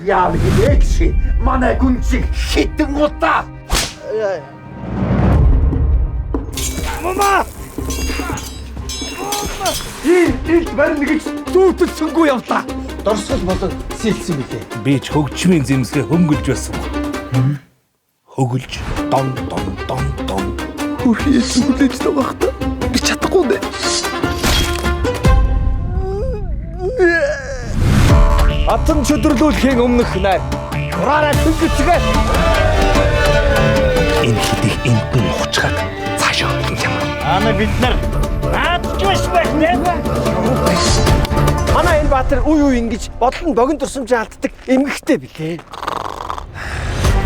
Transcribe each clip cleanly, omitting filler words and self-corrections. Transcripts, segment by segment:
Яав гэлээч манай гүнзгий хитэн удаа. Мама! Ил барин гэж дүүтэлсэнгүй явлаа. Дорсгол болон сэлсэн билээ. Би ч хөгжмийн зэмсгээ хөнгөлж байсан. Хөгөлж дон дон дон дон. Хөрхиес хүлээж тавахта би чадахгүй нэ. Атан чөдөрлүүлэхийн өмнөх найр. Ураараа төгсгөө. Энэ хэдийг энтэн ухчгаад цаашаа хөлгөн юм. Ана бид нар наадч байна. Манай энэ баатар уу ингэж бодлон богино дурсамжаа алддаг эмгэгтэй билээ.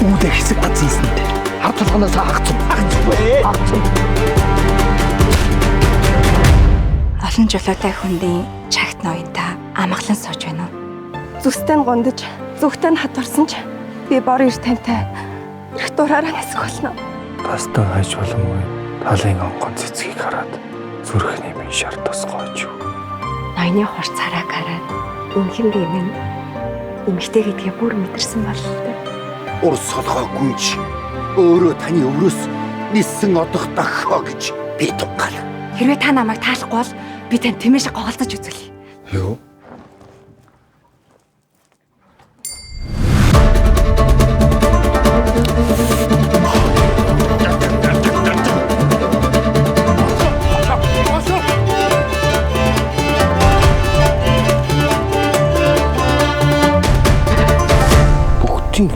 Үүдэ хэсэг бацсан дээ. Хар толгоноос агцсан. Олон жолоотой хүндийн чагт ноёнта амгалан сууж байна уу? Зүстэй нь гондож, зүгтэй нь хатварсан ч би бор ир тантай их дураараа хэсэг болно. Пастан хайж боломгүй талын онгон цэцгийг хараад зүрхний минь шар тосгооч юу. Ноёны хурцаараа гараад үнхэн гэмэн эмгтэй гэдгээ бүр мэдэрсэн бололтой. Ур солгоо гүнж өөрөө таны өврөөс ниссэн одох дохоо гэж би тунгаал. Хэрвээ та намайг таалахгүй бол би тань тэмээшээ гоголцож үзүүлье. Юу? Бүгдийн